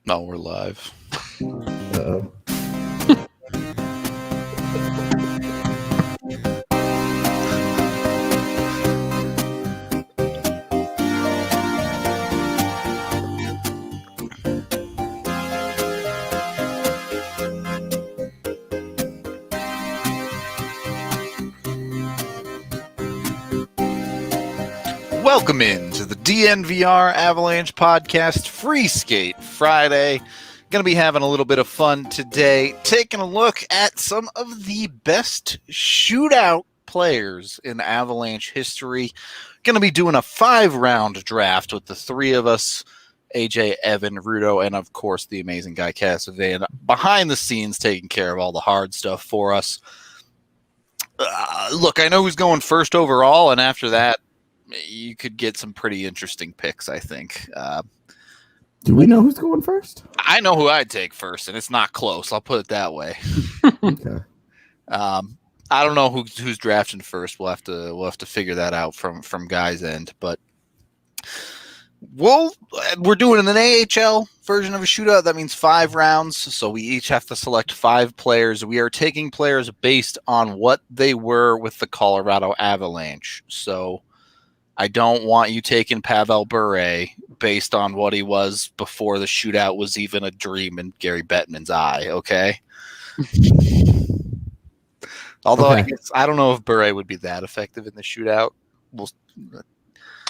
No, we're live. Uh-oh. Welcome in to the DNVR Avalanche podcast Free Skate Friday. Going to be having a little bit of fun today, taking a look at some of the best shootout players in Avalanche history. Going to be doing a 5-round draft with the three of us, AJ, Evan, Rudo, and of course the amazing guy Cassavan behind the scenes taking care of all the hard stuff for us. Look, I know who's going first overall, and after that, you could get some pretty interesting picks, I think. Do we know who's going first? I know who I'd take first, and it's not close. I'll put it that way. Okay. I don't know who's drafting first. We'll have to figure that out from guys' end. But we're doing an AHL version of a shootout. That means 5 rounds, so we each have to select 5 players. We are taking players based on what they were with the Colorado Avalanche. So I don't want you taking Pavel Bure based on what he was before the shootout was even a dream in Gary Bettman's eye, okay? Although Okay. I don't know if Bure would be that effective in the shootout. Well,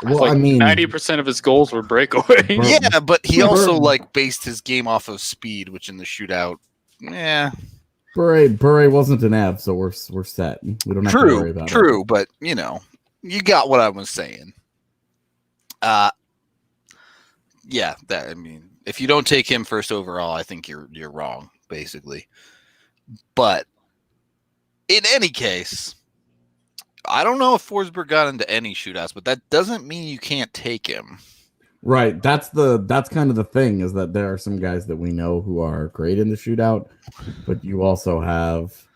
like I mean, 90% of his goals were breakaways. Yeah, but he also based his game off of speed, which in the shootout, Bure wasn't an Av, so we're set. We don't have to worry about it. True, but you got what I was saying. If you don't take him first overall, I think you're wrong, basically. But in any case, I don't know if Forsberg got into any shootouts, but that doesn't mean you can't take him. Right. That's kind of the thing, is that there are some guys that we know who are great in the shootout, but you also have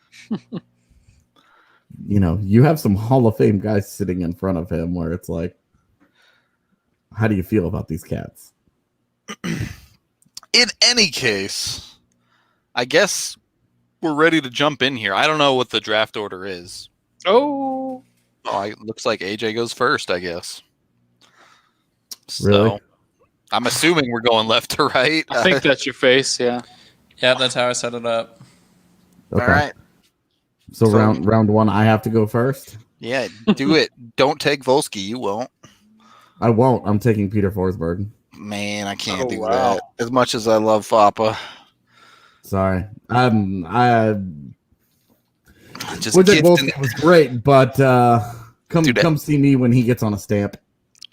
you have some Hall of Fame guys sitting in front of him where it's like, how do you feel about these cats? In any case, I guess we're ready to jump in here. I don't know what the draft order is. Oh, Looks like AJ goes first, I guess. Really? So, I'm assuming we're going left to right. I think that's your face, yeah. Yeah, that's how I set it up. Okay. All right. So round one, I have to go first? Yeah, do it. Don't take Volsky. You won't. I won't. I'm taking Peter Forsberg. Man, I can't do wow. that. As much as I love Fappa. Sorry. Just Wojciech Wolski was great, but come see me when he gets on a stamp.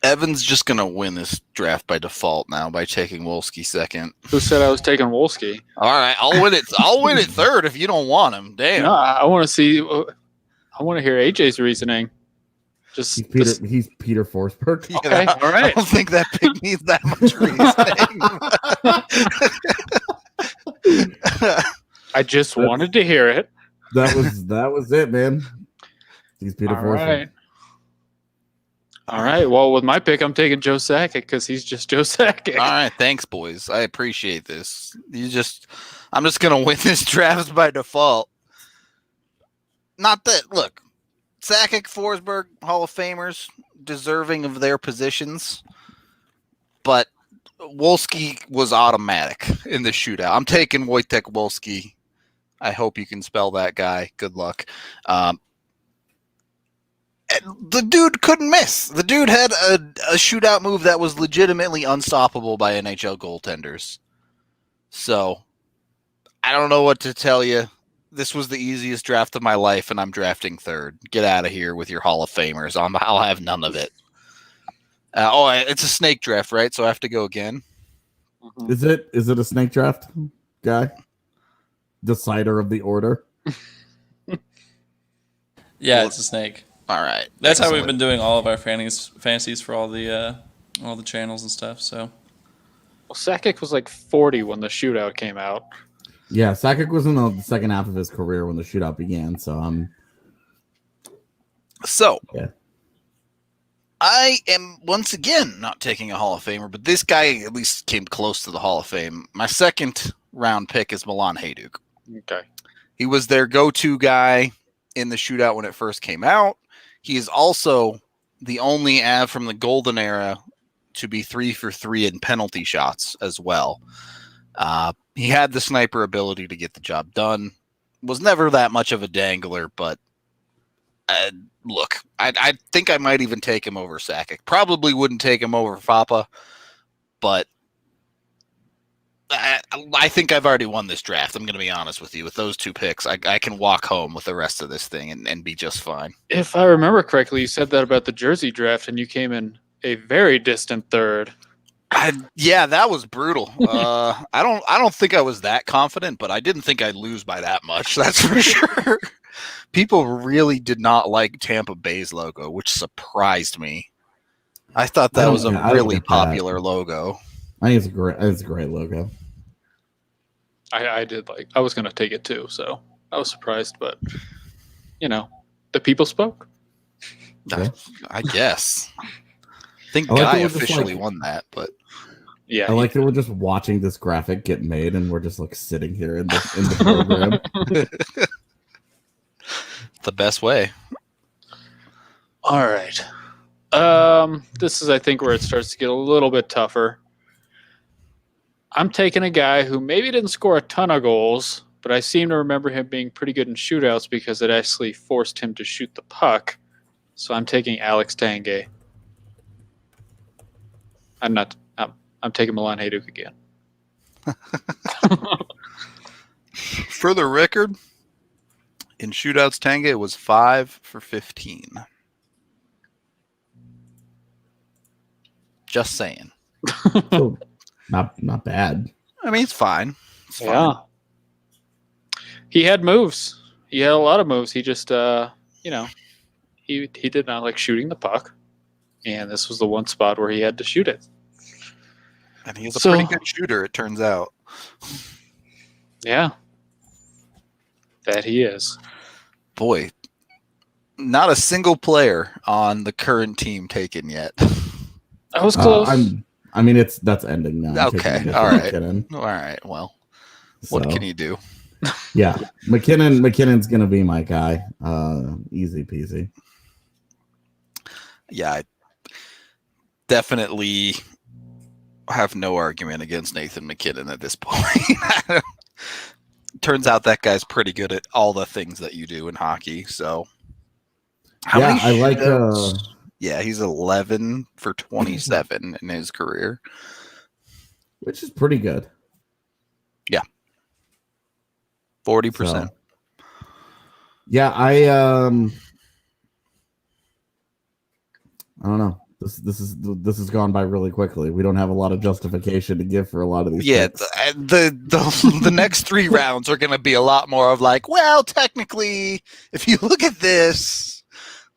Evan's just going to win this draft by default now by taking Wolski second. Who said I was taking Wolski? All right, I'll win it. I'll win it third if you don't want him. Damn. No, I want to see. I want to hear AJ's reasoning. He's Peter Forsberg. Yeah, Okay, all right. I don't think that pick needs that much reasoning. I just wanted to hear it. That was it, man. He's Peter All Forsberg. right. All right. Well, with my pick, I'm taking Joe Sakic because he's just Joe Sakic. All right, thanks, boys. I appreciate this. I'm just gonna win this draft by default. Not that. Look, Sakic, Forsberg, Hall of Famers, deserving of their positions, but Wolski was automatic in the shootout. I'm taking Wojtek Wolski. I hope you can spell that guy. Good luck. The dude couldn't miss. The dude had a shootout move that was legitimately unstoppable by NHL goaltenders. So, I don't know what to tell you. This was the easiest draft of my life, and I'm drafting third. Get out of here with your Hall of Famers. I'll have none of it. It's a snake draft, right? So I have to go again. Mhm. Is it a snake draft guy? Decider of the order? Yeah, it's a snake. All right. That's how we've been doing all of our fantasies for all the channels and stuff. So, Well, Sakic was like 40 when the shootout came out. Yeah, Sakic was in the second half of his career when the shootout began. So So, yeah. I am once again not taking a Hall of Famer, but this guy at least came close to the Hall of Fame. My second round pick is Milan Hajduk. Okay. He was their go-to guy in the shootout when it first came out. He is also the only Av from the golden era to be 3 for 3 in penalty shots as well. He had the sniper ability to get the job done. Was never that much of a dangler, but look, I think I might even take him over Sakic. Probably wouldn't take him over Fapa, but I think I've already won this draft. I'm going to be honest with you. With those two picks, I can walk home with the rest of this thing and be just fine. If I remember correctly, you said that about the jersey draft, and you came in a very distant third. Yeah, that was brutal. I don't think I was that confident, but I didn't think I'd lose by that much. That's for sure. People really did not like Tampa Bay's logo, which surprised me. I thought that was a really popular logo. I think it's a great logo. I did like. I was going to take it too, so I was surprised, but the people spoke. Yeah. I guess. I think I like Guy it was just officially won that, but Yeah, I like that we're just watching this graphic get made, and we're just like sitting here in the program. the best way. All right. This is, I think, where it starts to get a little bit tougher. I'm taking a guy who maybe didn't score a ton of goals, but I seem to remember him being pretty good in shootouts because it actually forced him to shoot the puck. So I'm taking Alex Tanguay. I'm taking Milan Hajduk again. For the record, in shootouts, Tanguay was 5 for 15. Just saying. So, not bad. I mean, it's fine. It's fine. Yeah. He had moves. He had a lot of moves. He just, he did not like shooting the puck. And this was the one spot where he had to shoot it. And he's a pretty good shooter, it turns out. Yeah. That he is. Boy, not a single player on the current team taken yet. I was close. That's ending now. Okay, all right. All right, well, what So, can you do? Yeah, McKinnon's gonna be my guy. Easy peasy. Yeah, I definitely have no argument against Nathan McKinnon at this point. Turns out that guy's pretty good at all the things that you do in hockey. So, yeah, he's 11 for 27 in his career, which is pretty good. Yeah, 40%. So, yeah, I don't know. This has gone by really quickly. We don't have a lot of justification to give for a lot of these. Yeah, picks. the next 3 rounds are going to be a lot more of like, well, technically, if you look at this,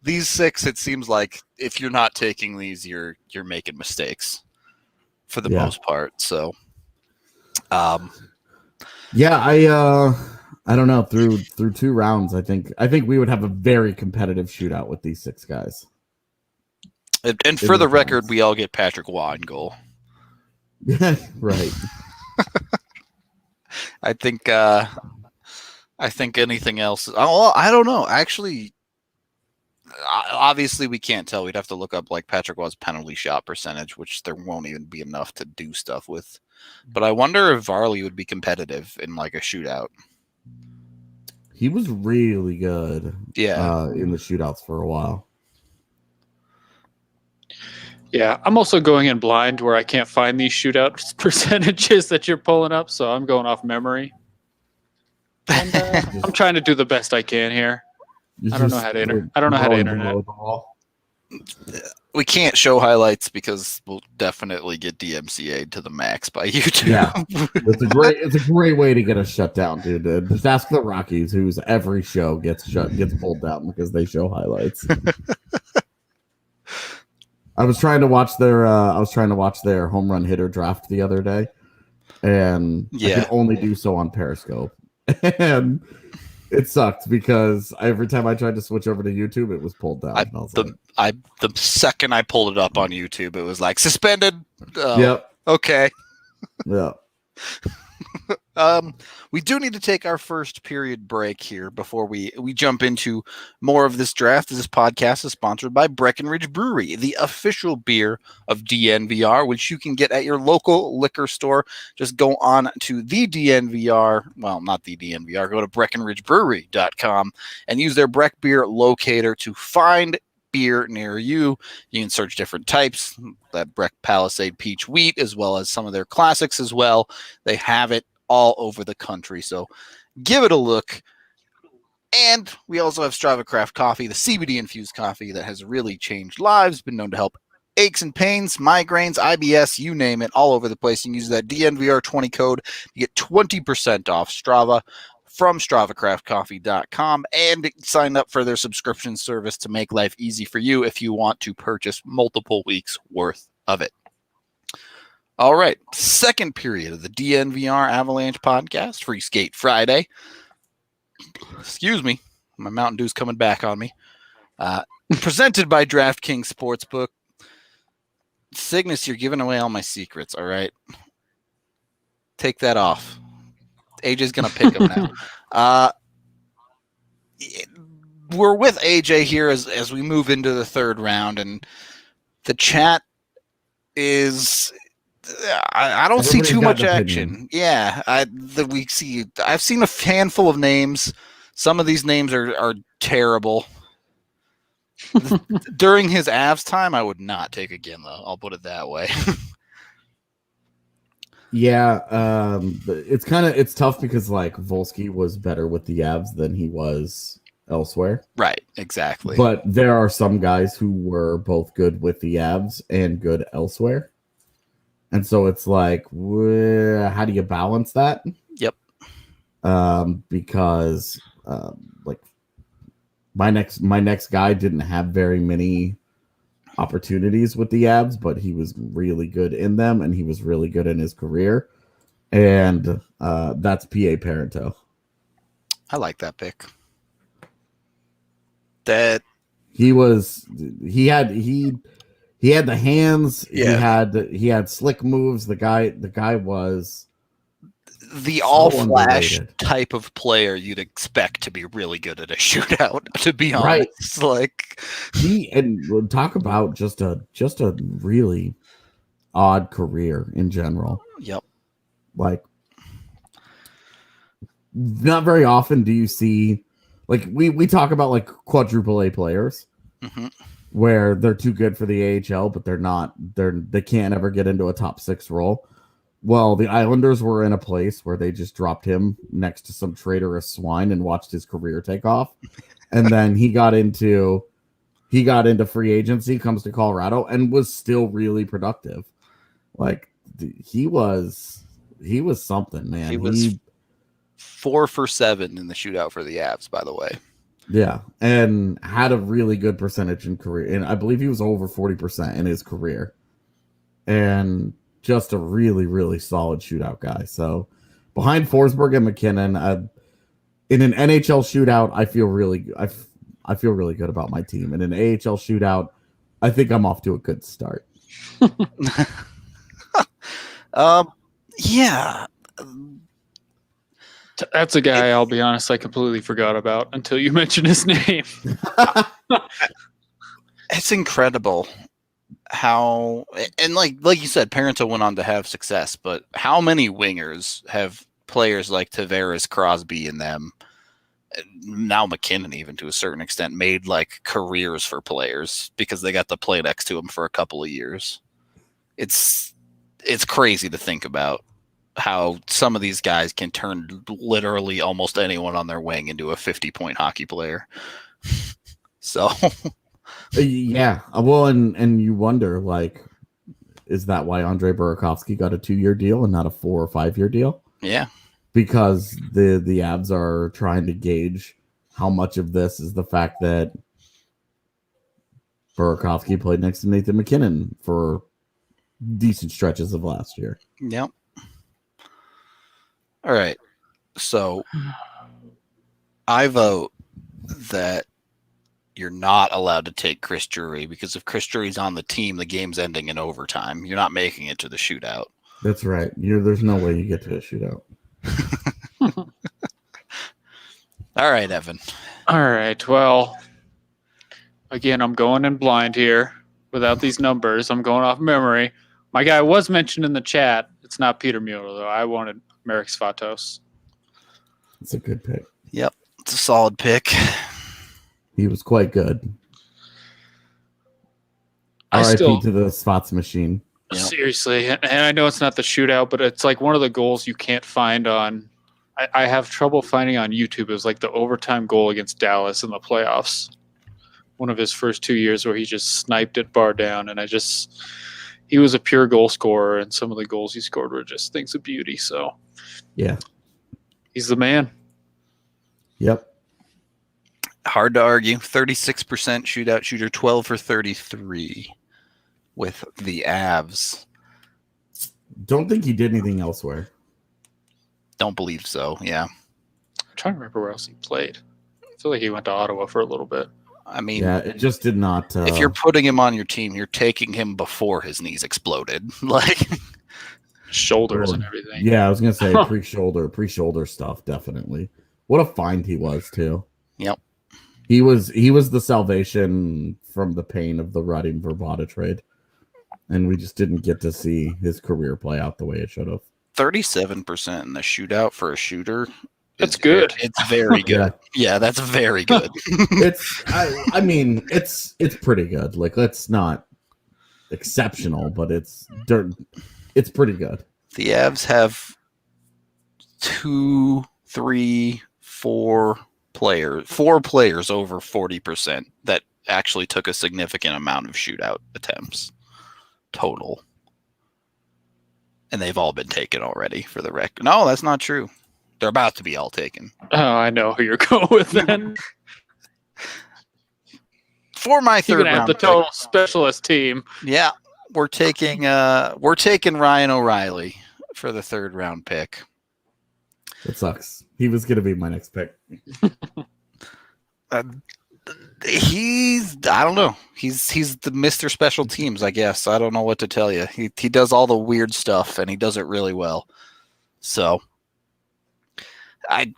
these 6, it seems like if you're not taking these, you're making mistakes for the most part. So, yeah, I don't know. Through 2 rounds, I think we would have a very competitive shootout with these 6 guys. And for the record, we all get Patrick Waugh in goal. Right. I think anything else. Oh, I don't know. Actually, obviously we can't tell. We'd have to look up like Patrick Waugh's penalty shot percentage, which there won't even be enough to do stuff with. But I wonder if Varley would be competitive in like a shootout. He was really good. Yeah. In the shootouts for a while. Yeah, I'm also going in blind where I can't find these shootout percentages that you're pulling up, so I'm going off memory. And, I'm trying to do the best I can here. I don't know how to internet. We can't show highlights because we'll definitely get DMCA'd to the max by YouTube. Yeah, it's a great way to get us shut down, dude. Just ask the Rockies, whose every show gets pulled down because they show highlights. I was trying to watch their home run hitter draft the other day, and I could only do so on Periscope. And It sucked because every time I tried to switch over to YouTube, it was pulled down. The second I pulled it up on YouTube, it was like suspended. Yep. Okay. Yeah. We do need to take our first period break here before we jump into more of this draft. This podcast is sponsored by Breckenridge Brewery, the official beer of DNVR, which you can get at your local liquor store. Just go on to the DNVR, well, not the DNVR, go to BreckenridgeBrewery.com and use their Breck Beer locator to find beer near you. You can search different types, that Breck Palisade Peach Wheat, as well as some of their classics as well. They have it all over the country, so give it a look. And we also have Strava Craft Coffee, the CBD infused coffee that has really changed lives, been known to help aches and pains, migraines, IBS, you name it, all over the place. You can use that DNVR20 code to get 20% off Strava from StravaCraftCoffee.com and sign up for their subscription service to make life easy for you if you want to purchase multiple weeks worth of it. All right, second period of the DNVR Avalanche podcast, Free Skate Friday. Excuse me, my Mountain Dew's coming back on me. Presented by DraftKings Sportsbook. Cygnus, you're giving away all my secrets, all right? Take that off. AJ's going to pick him now. We're with AJ here as we move into the third round, and the chat is... I don't see too much action. Yeah, I've seen a handful of names. Some of these names are terrible. During his Avs time, I would not take again, though. I'll put it that way. Yeah, it's tough because like Volsky was better with the Avs than he was elsewhere. Right, exactly. But there are some guys who were both good with the Avs and good elsewhere. And so it's like, how do you balance that? Yep. Because like my next guy didn't have very many opportunities with the Avs, but he was really good in them, and he was really good in his career. And that's P.A. Parento. I like that pick. That he had the hands. Yeah. He had slick moves. The guy was the so all-flash underrated. type of player you'd expect to be really good at a shootout, to be Right. honest. Like we'll talk about just a really odd career in general. Yep. Like, not very often do you see, like, we talk about like quadruple A players where they're too good for the AHL, but they can't ever get into a top 6 role. Well, the Islanders were in a place where they just dropped him next to some traitorous swine and watched his career take off. And then he got into free agency, comes to Colorado, and was still really productive. Like, he was something, man. He was 4 for 7 in the shootout for the Avs, by the way. Yeah, and had a really good percentage in career, and I believe he was over 40% in his career, and just a really, really solid shootout guy. So behind Forsberg and McKinnon, in an NHL shootout, I feel really good about my team. In an AHL shootout, I think I'm off to a good start. Yeah. That's a guy, I'll be honest, I completely forgot about until you mentioned his name. It's incredible how, and like you said, Parento went on to have success, but how many wingers have players like Tavares, Crosby, and them, now McKinnon even to a certain extent, made like careers for players because they got to play next to him for a couple of years. It's crazy to think about how some of these guys can turn literally almost anyone on their wing into a 50-point hockey player. So yeah, well, and you wonder, like, is that why Andrei Burakovsky got a 2-year deal and not a 4 or 5-year deal? Yeah, because the Avs are trying to gauge how much of this is the fact that Burakovsky played next to Nathan McKinnon for decent stretches of last year. Yep. All right. So I vote that you're not allowed to take Chris Drury because if Chris Drury's on the team, the game's ending in overtime. You're not making it to the shootout. That's right. There's no way you get to a shootout. All right, Evan. All right. Well, again, I'm going in blind here without these numbers. I'm going off memory. My guy was mentioned in the chat. It's not Peter Mueller, though. I wanted Marek Svatos. It's a good pick. Yep. It's a solid pick. He was quite good. I RIP still, to the spots machine. Yep. seriously, and I know it's not the shootout, but it's like one of the goals you can't find on. I have trouble finding on YouTube. It was like the overtime goal against Dallas in the playoffs. One of his first 2 years where he just sniped it bar down, and he was a pure goal scorer, and some of the goals he scored were just things of beauty. So, Yeah. he's the man. Yep. Hard to argue. 36% shootout shooter, 12 for 33 with the Avs. Don't think he did anything elsewhere. Don't believe so. Yeah. I'm trying to remember where else he played. I feel like he went to Ottawa for a little bit. I mean, Yeah, it just did not. if you're putting him on your team, you're taking him before his knees exploded. Like, Shoulders and everything. Yeah, I was gonna say pre-shoulder stuff, definitely. What a find he was too. Yep. He was the salvation from the pain of the Radim Verbata trade, and we just didn't get to see his career play out the way it should have. 37% in the shootout for a shooter. That's good. It's very good. Yeah, that's very good. I mean, it's pretty good. Like, it's not exceptional, but it's pretty good. The Avs have 4 players over 40% that actually took a significant amount of shootout attempts total. And they've all been taken already for the record. No, that's not true. They're about to be all taken. Oh, I know who you're going with then. For my You're third gonna have round the pick, total specialist team. yeah, we're taking Ryan O'Reilly for the third round pick. It sucks. He was gonna be my next pick. I don't know. He's the Mr. Special Teams, I guess. I don't know what to tell you. He does all the weird stuff and he does it really well. So it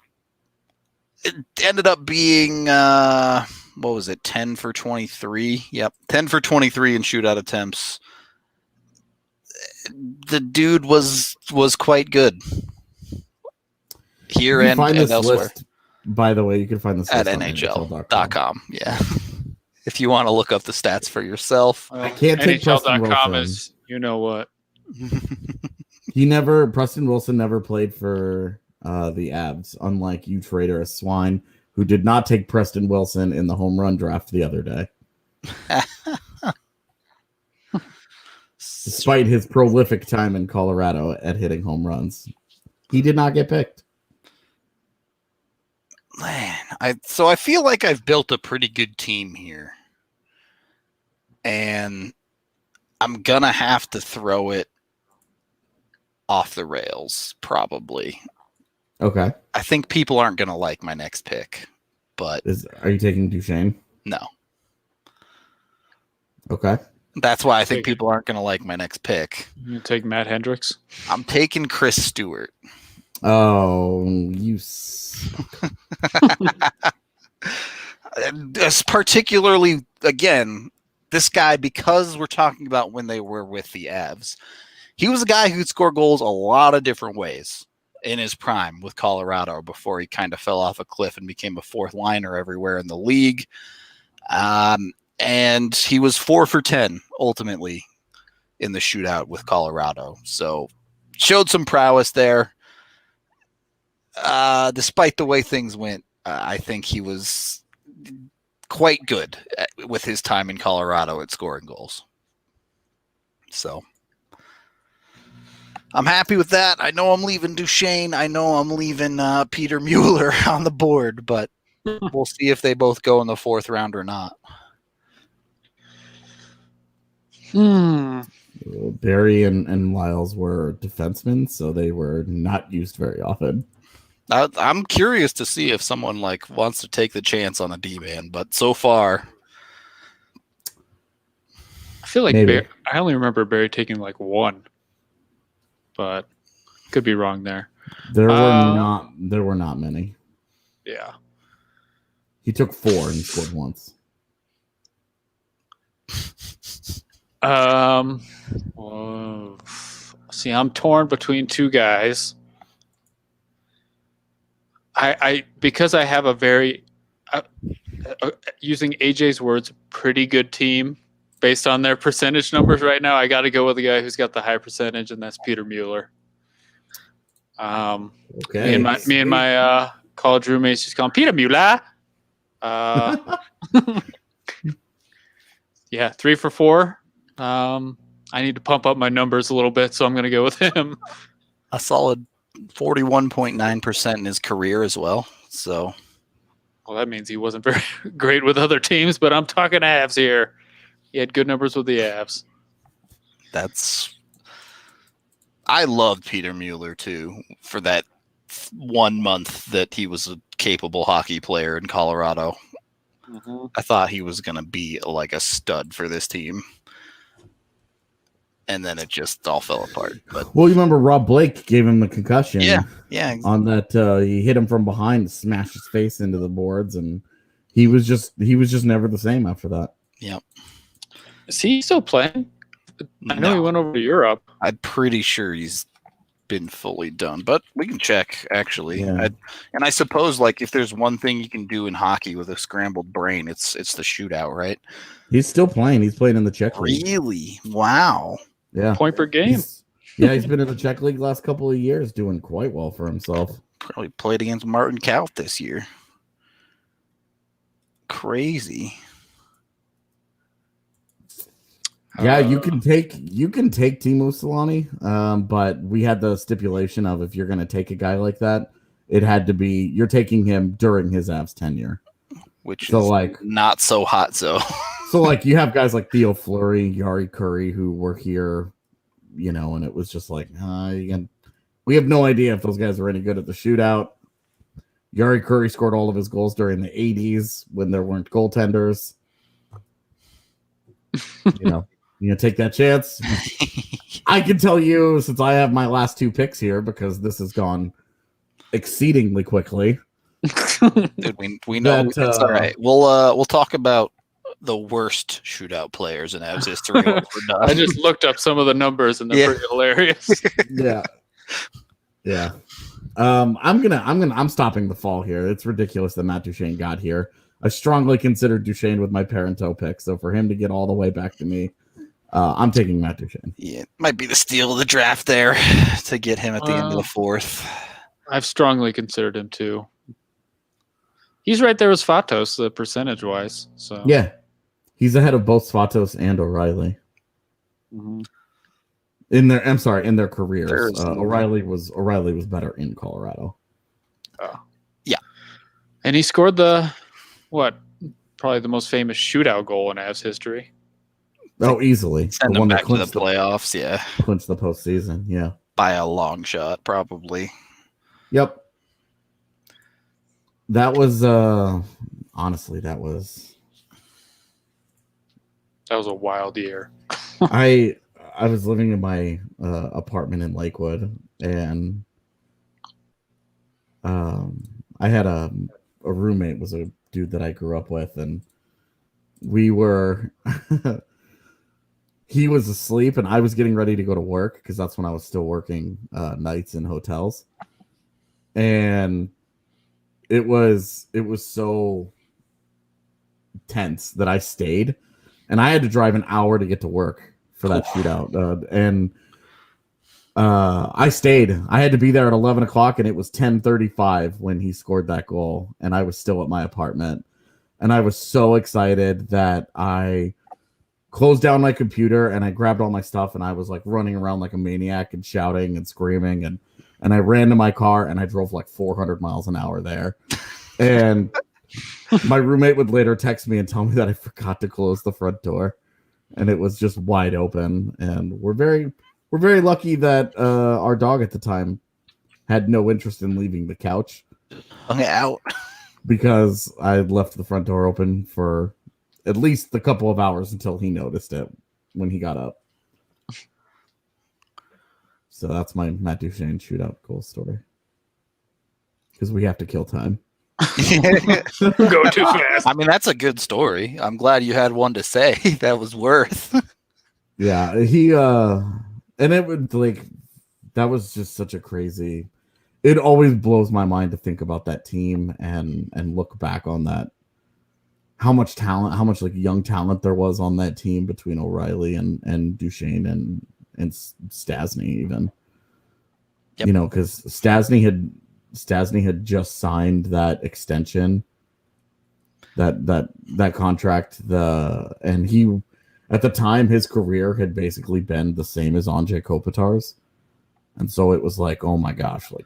ended up being what was it? 10 for 23. Yep, 10 for 23 in shootout attempts. The dude was quite good here and elsewhere. List, by the way, you can find this at list on NHL.com. Yeah. If you want to look up the stats for yourself. Well, I can't take Preston NHL.com Wilson. is, you know what. Preston Wilson never played for the Avs, unlike you trader a swine who did not take Preston Wilson in the home run draft the other day. Despite his prolific time in Colorado at hitting home runs, he did not get picked. Man, I feel like I've built a pretty good team here. And I'm going to have to throw it off the rails, probably. Okay. I think people aren't going to like my next pick, but... Are you taking Duchesne? No. Okay. That's why I think people aren't going to like my next pick. You take Matt Hendricks? I'm taking Chris Stewart. Oh, you particularly, again, this guy, because we're talking about when they were with the Avs, he was a guy who'd score goals a lot of different ways in his prime with Colorado before he kind of fell off a cliff and became a fourth liner everywhere in the league. And he was 4 for 10 ultimately in the shootout with Colorado. So showed some prowess there. Despite the way things went, I think he was quite good with his time in Colorado at scoring goals. So I'm happy with that. I know I'm leaving Duchesne. I know I'm leaving Peter Mueller on the board, but we'll see if they both go in the fourth round or not. Barry and Lyles were defensemen, so they were not used very often. I'm curious to see if someone like wants to take the chance on a D-man, but so far, I feel like Maybe. I only remember Barry taking like one, but could be wrong there. There were not many. Yeah. He took 4 and scored once. See, I'm torn between two guys. I because I have a very using AJ's words, pretty good team based on their percentage numbers right now. I got to go with the guy who's got the high percentage, and that's Peter Mueller. Okay. Me and my college roommates just call him Peter Mueller. Yeah, 3 for 4. I need to pump up my numbers a little bit, so I'm going to go with him. a solid 41.9% in his career as well. So, well, that means he wasn't very great with other teams, but I'm talking Avs here. He had good numbers with the Avs. I loved Peter Mueller too for that 1 month that he was a capable hockey player in Colorado. Mm-hmm. I thought he was going to be like a stud for this team. And then it just all fell apart. But Well, you remember Rob Blake gave him a concussion. yeah. On that, he hit him from behind, smashed his face into the boards, and he was just never the same after that. Yep. Is he still playing? I know he went over to Europe. I'm pretty sure he's been fully done, but we can check actually. Yeah. And I suppose like if there's one thing you can do in hockey with a scrambled brain, it's the shootout, right? He's still playing. He's playing in the Czech League. Really? Wow. Yeah. Point per game. He's been in the Czech League last couple of years, doing quite well for himself. Probably played against Martin Kaut this year. Crazy. Yeah, you can take Timo Solani, but we had the stipulation of if you're going to take a guy like that, it had to be you're taking him during his Avs tenure, Which so is like not so hot. So like you have guys like Theo Fleury, Yari Curry who were here, and it was just like we have no idea if those guys were any good at the shootout. Yari Curry scored all of his goals during the 80s when there weren't goaltenders. Take that chance. I can tell you, since I have my last 2 picks here, because this has gone exceedingly quickly. Dude, we know that, it's all right. We'll talk about the worst shootout players in Avs history. when we're done. I just looked up some of the numbers and they're pretty hilarious. Yeah. I'm stopping the fall here. It's ridiculous that Matt Duchene got here. I strongly considered Duchene with my Parento pick, so for him to get all the way back to me, I'm taking Matt Duchene. Yeah, it might be the steal of the draft there to get him at the end of the 4th. I've strongly considered him too. He's right there with Svatos, percentage wise. So Yeah, he's ahead of both Svatos and O'Reilly. Mm-hmm. In their careers. O'Reilly was better in Colorado. Yeah, and he scored probably the most famous shootout goal in Avs history. Oh, easily. Send him back to the playoffs, Clinched the postseason, yeah. By a long shot, probably. Yep. That was honestly, that was a wild year. I was living in my apartment in Lakewood, and I had a roommate, was a dude that I grew up with, and we were he was asleep and I was getting ready to go to work because that's when I was still working nights in hotels, and it was so tense that I stayed, and I had to drive an hour to get to work for that shootout, and I stayed. I had to be there at 11 o'clock, and it was 10:35 when he scored that goal, and I was still at my apartment, and I was so excited that I closed down my computer and I grabbed all my stuff, and I was like running around like a maniac and shouting and screaming, and I ran to my car and I drove like 400 miles an hour there, and my roommate would later text me and tell me that I forgot to close the front door, and it was just wide open, and we're very lucky that our dog at the time had no interest in leaving the couch. Hung out. Because I had left the front door open for at least a couple of hours until he noticed it when he got up. So that's my Matt Duchene shootout goal story. Because we have to kill time. Go too fast. I mean, that's a good story. I'm glad you had one to say that was worth. Yeah, he and it would like that was just such a crazy. It always blows my mind to think about that team and look back on that. How much talent, how much like young talent there was on that team between O'Reilly and Duchene and Stastny even. Yep. You know, because Stastny had just signed that extension, that contract. And he at the time his career had basically been the same as Andrei Kopitar's. And so it was like, oh my gosh, like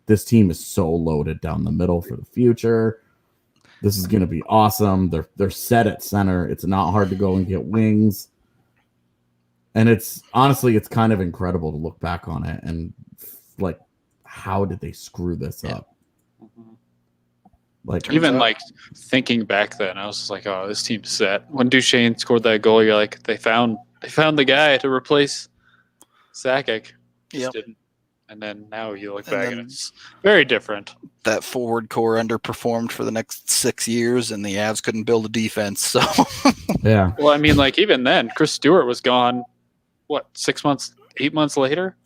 this team is so loaded down the middle for the future. This is going to be awesome. They're set at center. It's not hard to go and get wings. And it's honestly, it's kind of incredible to look back on it and like, how did they screw this up? Like even like thinking back then, I was just like, oh, this team's set. When Duchene scored that goal, you're like, they found the guy to replace Sakic. Yep. Didn't. And then now you look back and it's very different. That forward core underperformed for the next 6 years, and the Avs couldn't build a defense. So yeah. Well, I mean, like even then, Chris Stewart was gone. What, 6 months, 8 months later?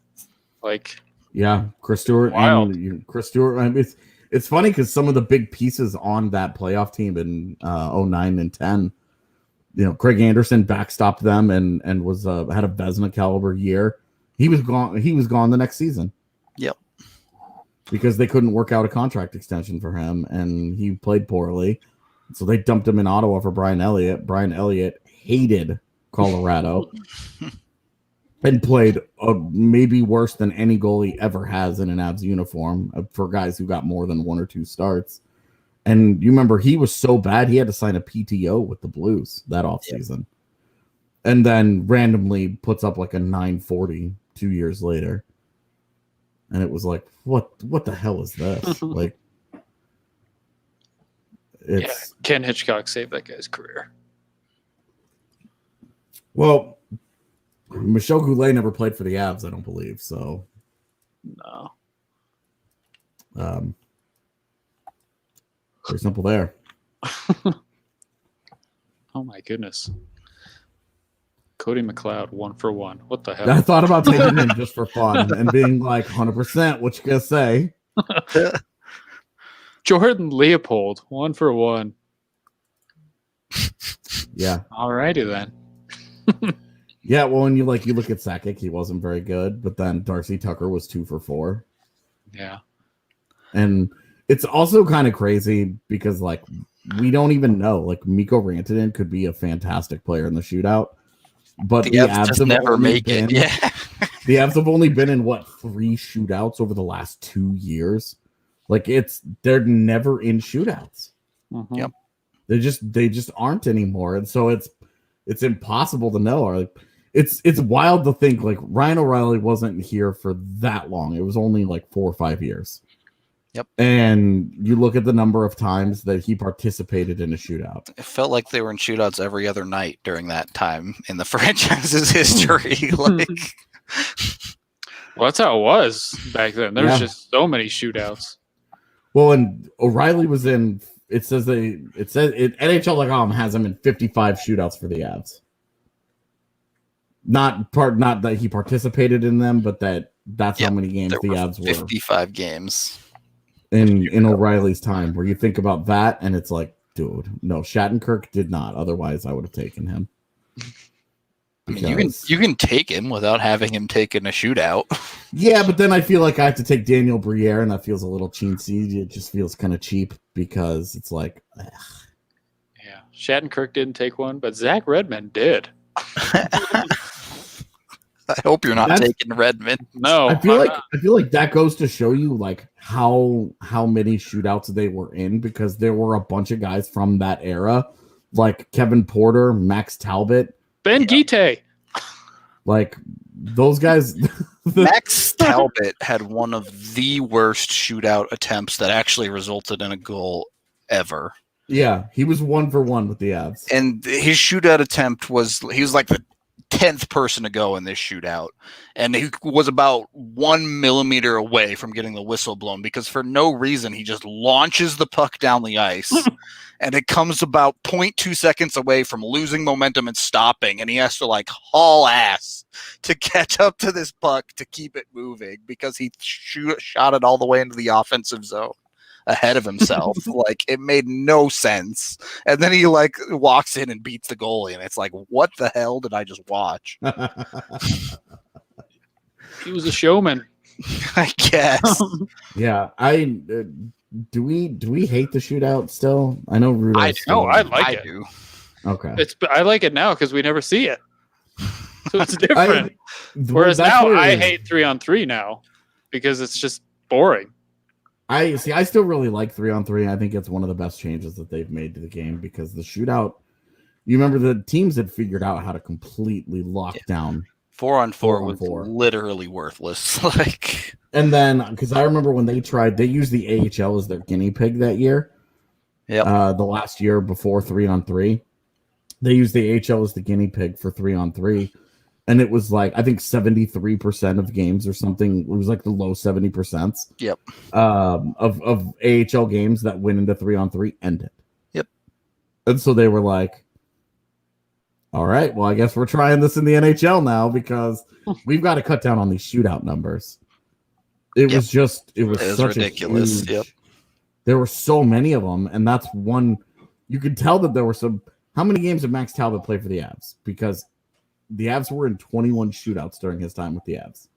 Like, yeah, Chris Stewart. Wild. Chris Stewart. I mean, it's funny because some of the big pieces on that playoff team in 09 and 10, you know, Craig Anderson backstopped them and was had a Vezina caliber year. He was gone. He was gone the next season. Yep. Because they couldn't work out a contract extension for him, and he played poorly. So they dumped him in Ottawa for Brian Elliott. Brian Elliott hated Colorado and played maybe worse than any goalie ever has in an Avs uniform for guys who got more than 1 or 2 starts. And you remember he was so bad he had to sign a PTO with the Blues that offseason. Yep. And then randomly puts up like a 940 2 years later. And it was like, what the hell is this? Like, it's Ken Hitchcock saved that guy's career. Well, Michel Goulet never played for the Avs, I don't believe. So, no. Pretty simple there. Oh my goodness. Cody McLeod, 1 for 1. What the hell? I thought about taking him just for fun and being like 100%. What you gonna say? Jordan Leopold, 1 for 1. Yeah. Alrighty then. Yeah, well, when you look at Sakic, he wasn't very good, but then Darcy Tucker was 2 for 4. Yeah. And it's also kind of crazy because like we don't even know. Like Mikko Rantanen could be a fantastic player in the shootout. But the Avs just never make it. Yeah. The Avs have only been in 3 shootouts over the last 2 years. Like they're never in shootouts. Mm-hmm. Yep. They just aren't anymore. And so it's impossible to know. Like it's wild to think like Ryan O'Reilly wasn't here for that long. It was only like 4 or 5 years. Yep. And you look at the number of times that he participated in a shootout. It felt like they were in shootouts every other night during that time in the franchise's history. Like, well, that's how it was back then. There was just so many shootouts. Well, and O'Reilly was in. It says NHL.com has him in 55 shootouts for the Avs. Not that he participated in them, but that's how many games the Avs were. 55 games. In O'Reilly's time, where you think about that, and it's like, dude, no, Shattenkirk did not. Otherwise, I would have taken him. I mean, you can take him without having him take in a shootout. Yeah, but then I feel like I have to take Daniel Briere, and that feels a little chintzy. It just feels kind of cheap because it's like, ugh. Yeah, Shattenkirk didn't take one, but Zach Redmond did. I hope you're not taking Redmond. No, I feel like that goes to show you like how many shootouts they were in, because there were a bunch of guys from that era, like Kevin Porter, Max Talbot, Ben Guite. like those guys. Max Talbot had one of the worst shootout attempts that actually resulted in a goal ever. Yeah, he was 1 for 1 with the Avs. And his shootout attempt he was like the 10th person to go in this shootout. And he was about 1 millimeter away from getting the whistle blown because for no reason, he just launches the puck down the ice. And it comes about 0.2 seconds away from losing momentum and stopping. And he has to like haul ass to catch up to this puck to keep it moving because he shot it all the way into the offensive zone ahead of himself. Like, it made no sense. And then he like walks in and beats the goalie. And it's like, what the hell did I just watch? He was a showman. I guess. Yeah, do we hate the shootout still? I know Rudolph. I like it. Do. Okay. I like it now because we never see it. So it's different. Whereas now I hate 3-on-3 now because it's just boring. I still really like 3-on-3. I think it's one of the best changes that they've made to the game because the shootout, you remember the teams had figured out how to completely lock down 4-on-4 was literally worthless. Like, and then because I remember when they used the AHL as their guinea pig that year. Yeah. The last year before 3-on-3, they used the AHL as the guinea pig for 3-on-3. And it was like, I think 73% of games or something. It was like the low 70%. Yep. Of AHL games that went into 3-on-3 ended. Yep. And so they were like, all right, well, I guess we're trying this in the NHL now because we've got to cut down on these shootout numbers. It was such ridiculous. A huge, there were so many of them. And that's one, you could tell that there were how many games did Max Talbot play for the Avs? Because the Avs were in 21 shootouts during his time with the Avs.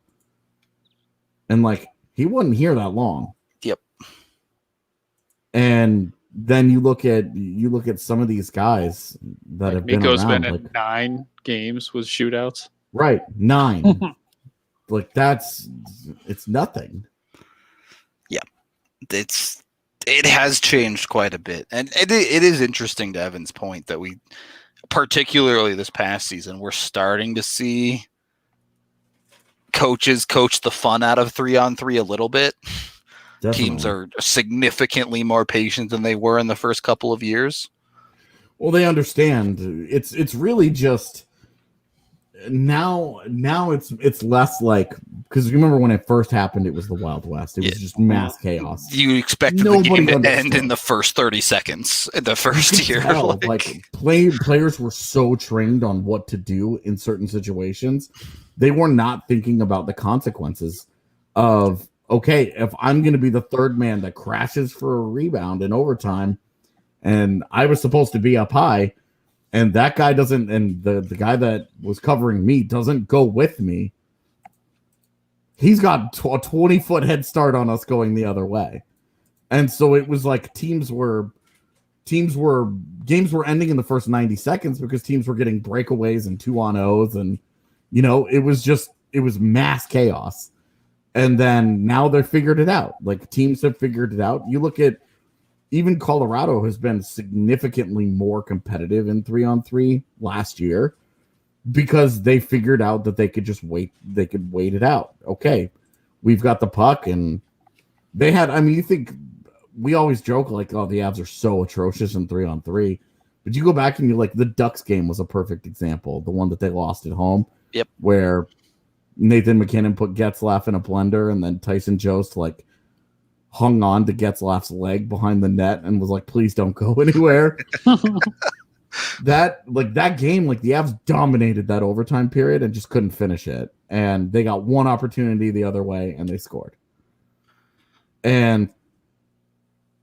And like, he wasn't here that long. Yep. And then you look at some of these guys that have been around. Been in 9 games with shootouts. Right. 9. Like it's nothing. Yeah. It has changed quite a bit. And it is interesting to Evan's point that we, particularly this past season, we're starting to see coaches coach the fun out of 3-on-3 a little bit. Definitely. Teams are significantly more patient than they were in the first couple of years. Well, they understand. It's really just now it's less like, because remember when it first happened, it was the Wild West. It was just mass chaos. You expected the game to end in the first 30 seconds in the first year. Players were so trained on what to do in certain situations. They were not thinking about the consequences of, okay, if I'm going to be the third man that crashes for a rebound in overtime, and I was supposed to be up high, and that guy doesn't, and the guy that was covering me doesn't go with me, he's got a 20-foot head start on us going the other way. And so it was like games were ending in the first 90 seconds because teams were getting breakaways and 2-on-0s, and it was mass chaos. And then now they've figured it out. Like, teams have figured it out. You look at even Colorado has been significantly more competitive in 3-on-3 last year because they figured out that they could just wait. They could wait it out. Okay, we've got the puck, and they had. I mean, you think we always joke like, "Oh, the Avs are so atrocious in 3-on-3," but you go back and you like the Ducks game was a perfect example. The one that they lost at home. Yep. Where Nathan McKinnon put Getzlaf in a blender, and then Tyson Jost like hung on to Getzlaf's leg behind the net and was like, "Please don't go anywhere." That game, like the Avs dominated that overtime period and just couldn't finish it. And they got one opportunity the other way and they scored. And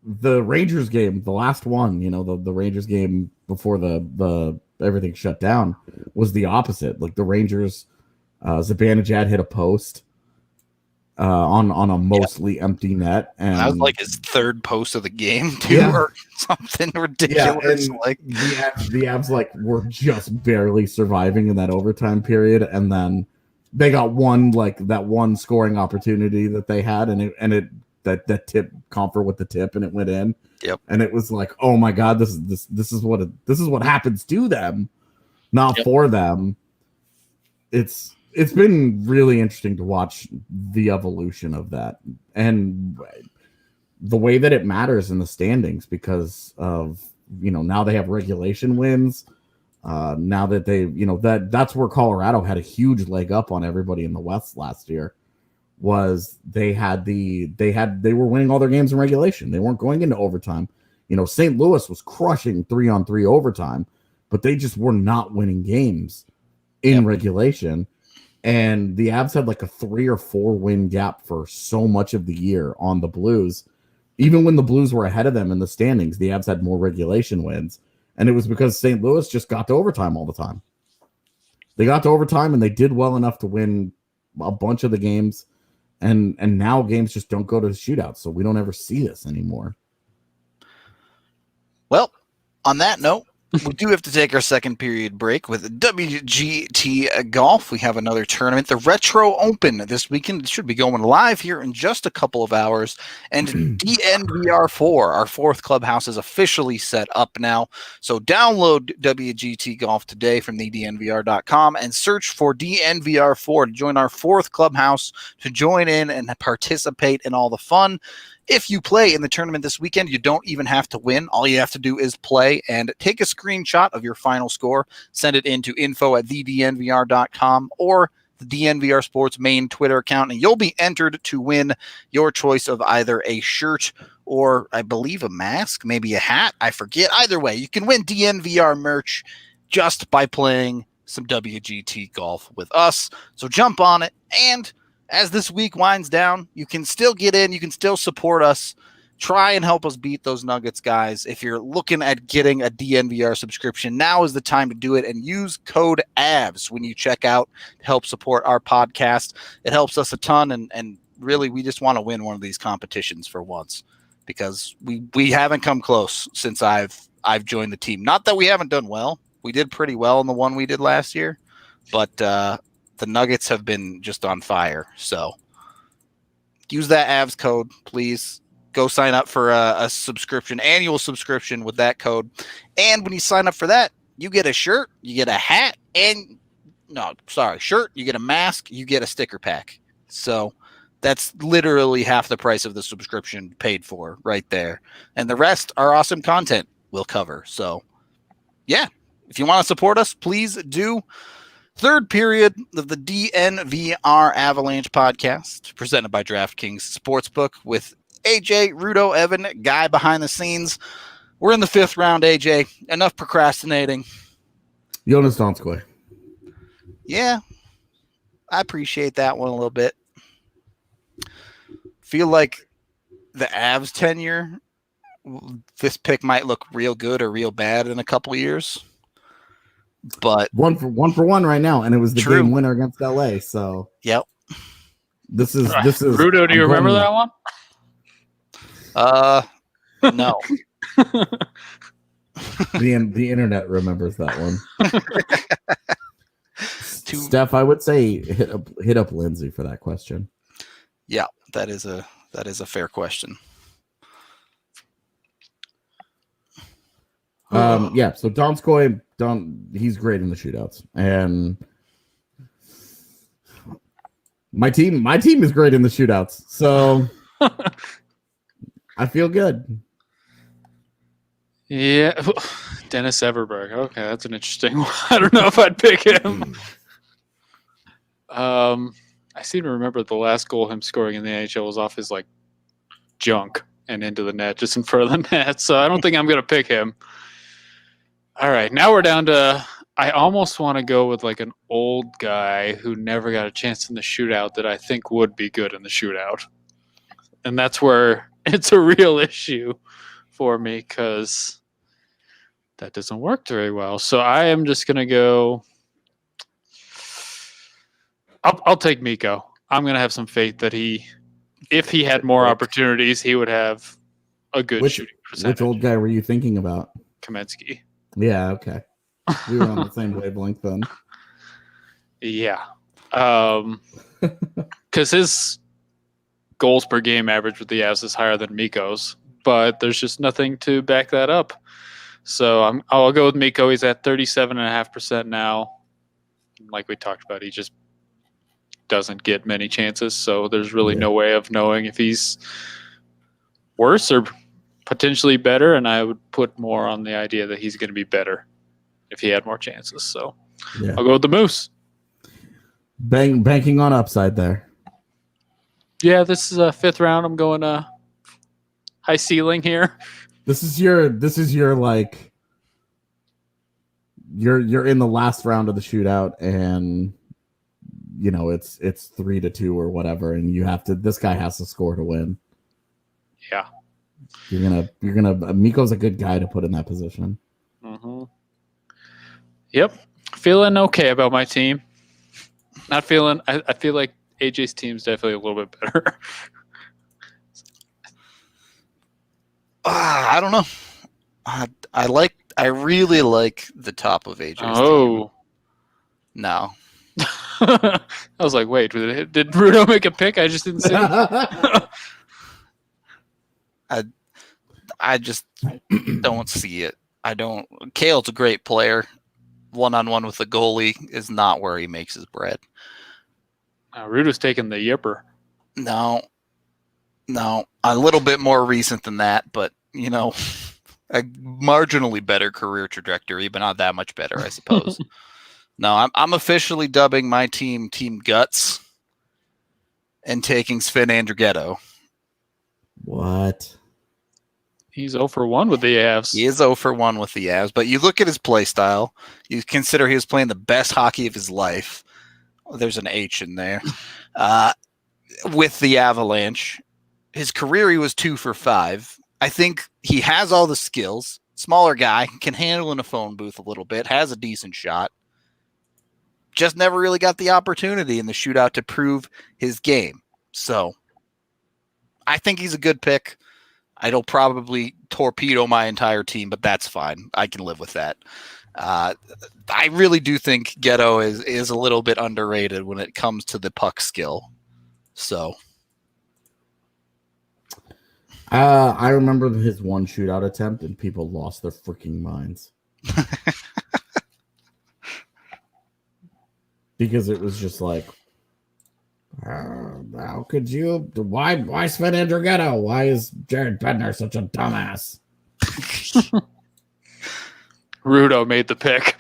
the Rangers game, the last one, the Rangers game before the everything shut down was the opposite. Like the Rangers, Zibanejad hit a post on a mostly empty net, and that was like his third post of the game too, or something ridiculous. Yeah, like the Avs like were just barely surviving in that overtime period, and then they got one scoring opportunity that they had, and that tip Comfer with the tip, and it went in. Yep. And it was like, oh my god, this is what happens to them, not for them. It's it's been really interesting to watch the evolution of that and the way that it matters in the standings because of, now they have regulation wins. Now that they, that's where Colorado had a huge leg up on everybody in the West last year. Was they were winning all their games in regulation. They weren't going into overtime. St. Louis was crushing 3-on-3 overtime, but they just were not winning games in regulation. And the Avs had like a 3 or 4 win gap for so much of the year on the Blues. Even when the Blues were ahead of them in the standings, the Avs had more regulation wins. And it was because St. Louis just got to overtime all the time. They got to overtime and they did well enough to win a bunch of the games. And now games just don't go to the shootout. So we don't ever see this anymore. Well, on that note, we do have to take our second period break with WGT Golf. We have another tournament, the Retro Open, this weekend. It should be going live here in just a couple of hours. And DNVR 4, our 4th clubhouse, is officially set up now. So download WGT Golf today from the DNVR.com and search for DNVR 4 to join our 4th clubhouse, to join in and participate in all the fun. If you play in the tournament this weekend, you don't even have to win. All you have to do is play and take a screenshot of your final score, send it into info@thednvr.com or the DNVR Sports main Twitter account, and you'll be entered to win your choice of either a shirt or, I believe, a mask, maybe a hat. I forget. Either way, you can win DNVR merch just by playing some WGT golf with us. So jump on it, and as this week winds down, you can still get in. You can still support us. Try and help us beat those Nuggets, guys. If you're looking at getting a DNVR subscription, now is the time to do it, and use code AVS when you check out to help support our podcast. It helps us a ton, and really, we just want to win one of these competitions for once, because we haven't come close since I've joined the team. Not that we haven't done well. We did pretty well in the one we did last year, but the Nuggets have been just on fire. So use that AVS code, please. Go sign up for a subscription, annual subscription with that code. And when you sign up for that, you get a shirt, you get a hat, shirt, you get a mask, you get a sticker pack. So that's literally half the price of the subscription paid for right there. And the rest are awesome content we'll cover. So yeah, if you want to support us, please do. Third period of the DNVR Avalanche podcast, presented by DraftKings Sportsbook, with AJ, Rudo, Evan, guy behind the scenes. We're in the 5th round, AJ. Enough procrastinating. Jonas Donskoy. Yeah, I appreciate that one a little bit. Feel like the Avs tenure, this pick might look real good or real bad in a couple of years. But one for one right now, and it was the True. game winner against LA. So yep, this is Rudo. Do you remember that one? No. The internet remembers that one. Steph, I would say hit up Lindsay for that question. Yeah, that is a fair question. Yeah, so Donskoy, he's great in the shootouts, and my team is great in the shootouts. So I feel good. Yeah, Dennis Everberg. Okay, that's an interesting one. I don't know if I'd pick him. I seem to remember the last goal him scoring in the NHL was off his junk and into the net, just in front of the net. So I don't think I'm gonna pick him. All right, now we're down to, I almost want to go with an old guy who never got a chance in the shootout that I think would be good in the shootout. And that's where it's a real issue for me, because that doesn't work very well. So I am just going to go, I'll take Mikko. I'm going to have some faith that if he had more opportunities, he would have a good shooting percentage. Which old guy were you thinking about? Kamensky. Yeah, okay. We were on the same wavelength then. Yeah. Because his goals per game average with the Avs is higher than Mikko's, but there's just nothing to back that up. So I'll go with Mikko. He's at 37.5% now. Like we talked about, he just doesn't get many chances, so there's really no way of knowing if he's worse or potentially better, and I would put more on the idea that he's going to be better if he had more chances. So I'll go with the Moose. Banking on upside there. Yeah, this is a 5th round. I'm going high ceiling here. This is your like you're in the last round of the shootout, and you know it's 3-2 or whatever, and this guy has to score to win. Yeah. You're gonna Miko's a good guy to put in that position. Mm-hmm. Yep. Feeling okay about my team. Not feeling I feel like AJ's team's definitely a little bit better. I don't know. I really like the top of AJ's team. No. I was like, wait, did Rudo make a pick? I just didn't see it. I just don't see it. Kale's a great player. One-on-one with the goalie is not where he makes his bread. Rudo's taking the yipper. No, a little bit more recent than that, but a marginally better career trajectory, but not that much better, I suppose. No, I'm officially dubbing my team Team Guts and taking Sven Andrighetto. What? He's 0 for 1 with the Avs. He is 0 for 1 with the Avs, but you look at his play style, you consider he was playing the best hockey of his life. Oh, there's an H in there. With the Avalanche. His career, he was 2 for 5. I think he has all the skills. Smaller guy, can handle in a phone booth a little bit, has a decent shot. Just never really got the opportunity in the shootout to prove his game. So, I think he's a good pick. It'll probably torpedo my entire team, but that's fine. I can live with that. I really do think Ghetto is a little bit underrated when it comes to the puck skill. So, I remember his one shootout attempt, and people lost their freaking minds because it was just like, how could you? Why Sven Andrighetto? Why is Jared Bednar such a dumbass? Rudo made the pick.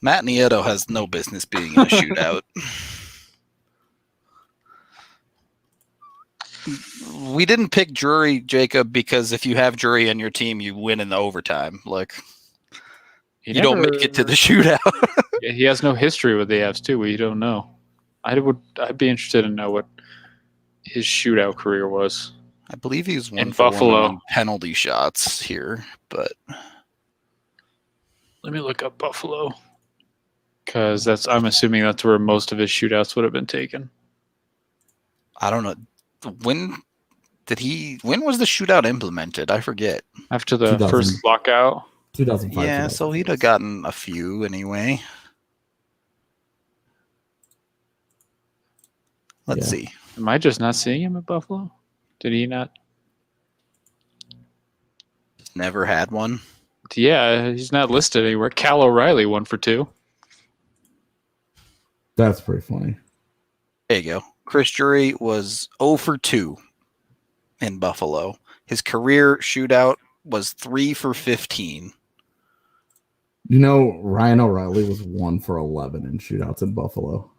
Matt Nieto has no business being in a shootout. We didn't pick Drury, Jacob, because if you have Drury on your team, you win in the overtime. Like, you don't make it to the shootout. He has no history with the Avs, too. We don't know. I'd be interested to know what his shootout career was. I believe he's in Buffalo on penalty shots here, but let me look up Buffalo because I'm assuming that's where most of his shootouts would have been taken. I don't know. When was the shootout implemented? I forget. After the first lockout? 2005. Yeah, so he'd have gotten a few anyway. Let's see. Am I just not seeing him at Buffalo? Did he not? Never had one. Yeah, he's not listed anywhere. Cal O'Reilly 1 for 2. That's pretty funny. There you go. Chris Drury was 0 for 2 in Buffalo. His career shootout was 3 for 15. Ryan O'Reilly was 1 for 11 in shootouts in Buffalo.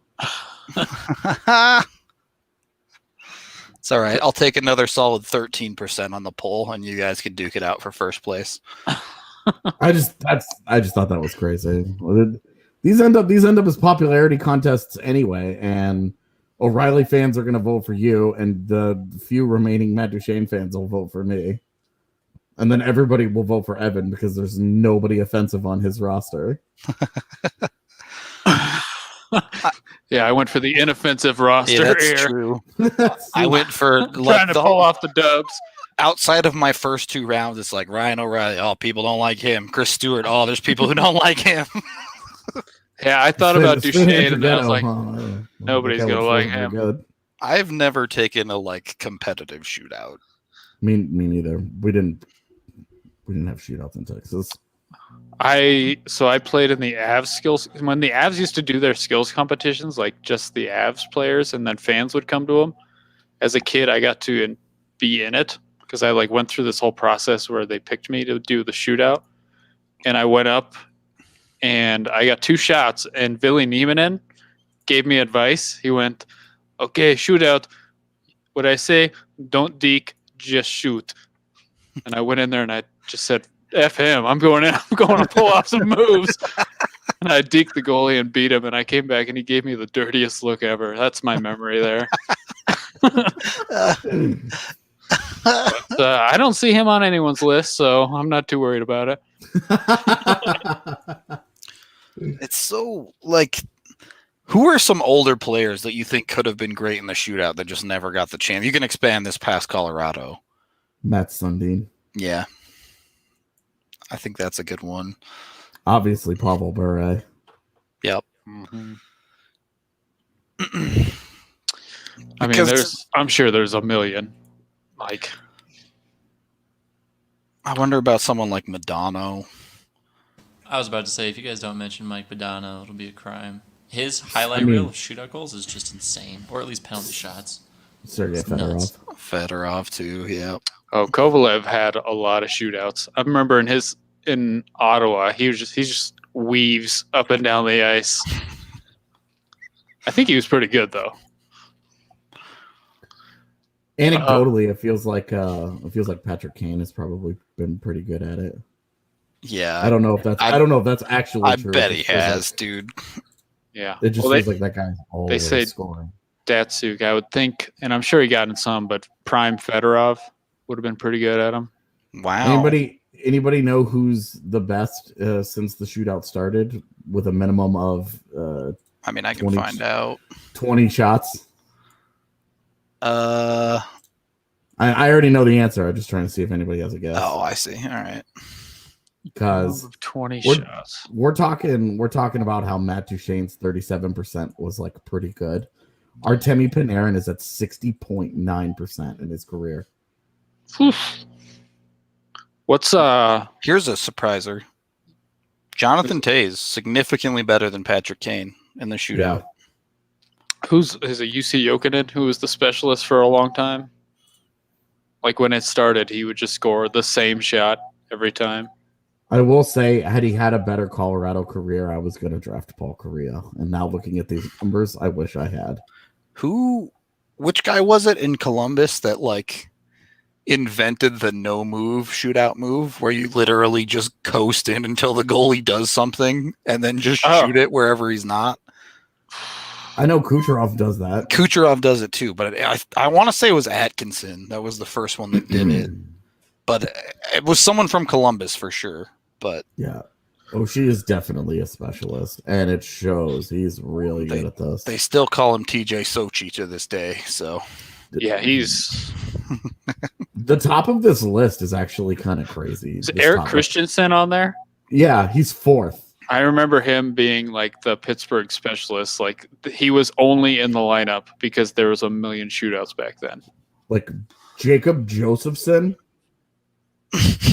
It's all right. I'll take another solid 13% on the poll, and you guys can duke it out for first place. I just thought that was crazy. These end up as popularity contests anyway, and O'Reilly fans are going to vote for you, and the few remaining Matt Duchene fans will vote for me, and then everybody will vote for Evan because there's nobody offensive on his roster. Yeah, I went for the inoffensive roster. Yeah, that's true. I went for trying to pull off the dubs. Outside of my first 2 rounds, it's like Ryan O'Reilly. Oh, people don't like him. Chris Stewart. Oh, there's people who don't like him. Yeah, I thought about Duchene, and then I was like, nobody's gonna like him. Good. I've never taken a competitive shootout. Me neither. We didn't have shootouts in Texas. I played in the Avs skills when the Avs used to do their skills competitions, like just the Avs players, and then fans would come to them. As a kid, I got to be in it because I like went through this whole process where they picked me to do the shootout, and I went up and I got 2 shots, and Ville Nieminen gave me advice. He went, "Okay, shootout. What I say? Don't deke, just shoot." And I went in there and I just said, F him. I'm going in. I'm going to pull off some moves. And I deked the goalie and beat him. And I came back and he gave me the dirtiest look ever. That's my memory there. But, I don't see him on anyone's list, so I'm not too worried about it. It's so like, who are some older players that you think could have been great in the shootout that just never got the chance? You can expand this past Colorado. Matt Sundin. Yeah. I think that's a good one. Obviously, Pavel Bure. Yep. Mm-hmm. I mean, I'm sure there's a million. Like, I wonder about someone like Madonna. I was about to say, if you guys don't mention Mike Badano, it'll be a crime. His highlight reel of shootout goals is just insane, or at least penalty shots. Sergei nuts. Fedorov. Fedorov too. Yeah. Oh, Kovalev had a lot of shootouts. I remember in Ottawa, he just weaves up and down the ice. I think he was pretty good though. Anecdotally, it feels like Patrick Kane has probably been pretty good at it. Yeah. I don't know if that's actually I true. bet he has, dude. Yeah. It just feels like that guy's always say scoring. Datsuk, I would think, and I'm sure he got in some, but Prime Fedorov would have been pretty good at him. Wow. Anybody know who's the best since the shootout started with a minimum of I mean, I can find out. 20 shots? I already know the answer. I'm just trying to see if anybody has a guess. Oh, I see. All right. Because 20 shots. We're talking about how Matt Duchene's 37% was like pretty good. Artemi Panarin is at 60.9% in his career. What's Here's a surpriser. Jonathan Toews significantly better than Patrick Kane in the shootout. Yeah. Is it UC Jokinen, who was the specialist for a long time? Like when it started, he would just score the same shot every time. I will say, had he had a better Colorado career, I was going to draft Paul Correa. And now looking at these numbers, I wish I had. Which guy was it in Columbus that like invented the no move shootout move where you literally just coast in until the goalie does something and then just shoot it wherever he's not? I know Kucherov does that. Kucherov does it too, but I want to say it was Atkinson. That was the first one that did it. But it was someone from Columbus for sure. But yeah. Oh, she is definitely a specialist, and it shows. He's really good at this. They still call him TJ Sochi to this day. So yeah, he's the top of this list is actually kind of crazy. Is Eric Christensen on there? Yeah, he's 4th. I remember him being like the Pittsburgh specialist. Like he was only in the lineup because there was a million shootouts back then. Like Jacob Josephson,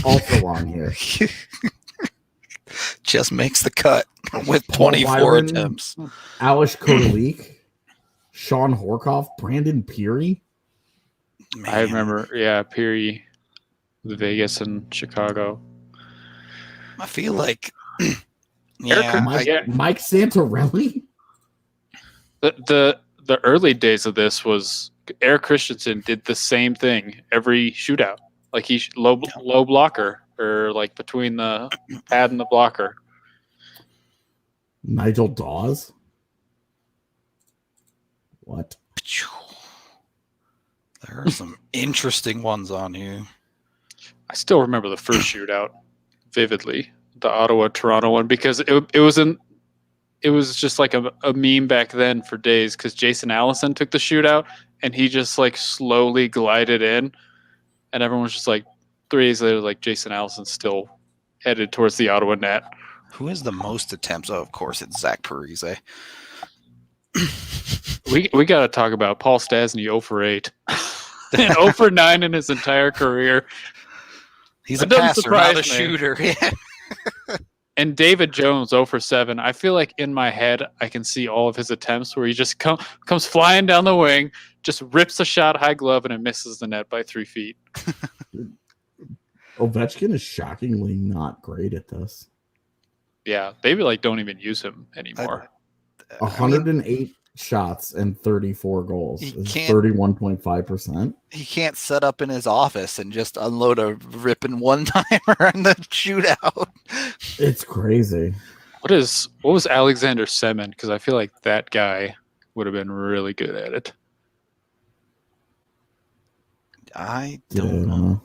also on here. Just makes the cut with 24 attempts. Alish Kotelik, Sean Horkoff, Brandon Peary. Man. I remember, Peary, Vegas and Chicago. I feel like Mike Santorelli. The early days of this was Eric Christensen did the same thing every shootout. Like he low blocker or like between the pad and the blocker. Nigel Dawes. What? There are some interesting ones on here. I still remember the first shootout vividly, the Ottawa-Toronto one, because it was just like a meme back then for days because Jason Allison took the shootout and he just like slowly glided in and everyone was just like 3 days later, like Jason Allison still headed towards the Ottawa net. Who has the most attempts? Oh, of course, it's Zach Parise. We got to talk about Paul Stastny 0 for 8 and 0 for 9 in his entire career. He's a passer, not a shooter. And David Jones, 0 for 7. I feel like in my head, I can see all of his attempts where he just comes flying down the wing, just rips a shot high glove, and it misses the net by 3 feet. Ovechkin is shockingly not great at this. Yeah, they like don't even use him anymore. 108 shots and 34 goals. 31.5%. He can't set up in his office and just unload a ripping one-timer in the shootout. It's crazy. What was Alexander Semin? Because I feel like that guy would have been really good at it. I don't know.